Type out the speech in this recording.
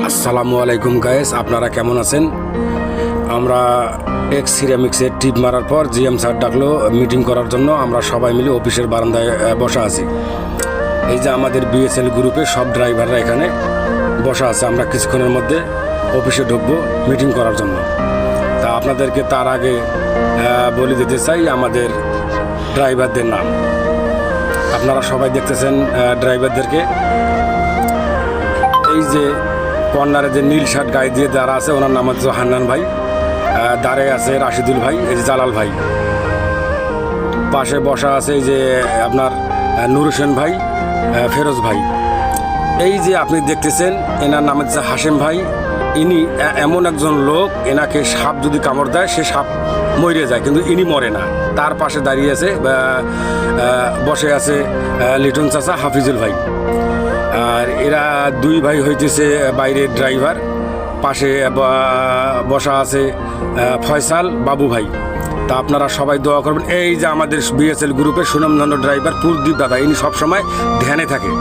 আসসালামু আলাইকুম গাইস, আপনারা কেমন আছেন? আমরা এক্স সিরামিক্সের টিপ মারার পর জিএম স্যার ডাকলো মিটিং করার জন্য। আমরা সবাই মিলে অফিসের বারান্দায় বসা আছি। এই যে আমাদের বিএসএল গ্রুপের সব ড্রাইভাররা এখানে বসা আছে। আমরা কিছুক্ষণের মধ্যে অফিসে ঢুকবো মিটিং করার জন্য। তা আপনাদেরকে তার আগে বলে দিতে চাই আমাদের ড্রাইভারদের নাম। আপনারা সবাই দেখতেছেন ড্রাইভারদেরকে। এই যে কর্নারে যে নীল শার্ট গায়ে দিয়ে দাঁড়া আছে, ওনার নাম হচ্ছে হান্নান ভাই। দাঁড়িয়ে আছে রাশিদুল ভাই, এই যে জালাল ভাই। পাশে বসা আছে এই যে আপনার নূর হোসেন ভাই, ফেরোজ ভাই। এই যে আপনি দেখতেছেন এনার নাম হচ্ছে হাশেম ভাই। ইনি এমন একজন লোক, এনাকে সাপ যদি কামড় দেয় সে সাপ মরে যায়, কিন্তু ইনি মরে না। তার পাশে দাঁড়িয়ে আছে বসে আছে লিটন চাচা, হাফিজুল ভাই। আর এরা দুই ভাই হইতেছে বাইরের ড্রাইভার। পাশে বসা আছে ফয়সাল, বাবু ভাই। তা আপনারা সবাই দোয়া করবেন। এই যে আমাদের বিএসএল গ্রুপের সুনামধন্য ড্রাইভার কুলদীপ দাদা, ইনি সবসময় ধ্যানে থাকে।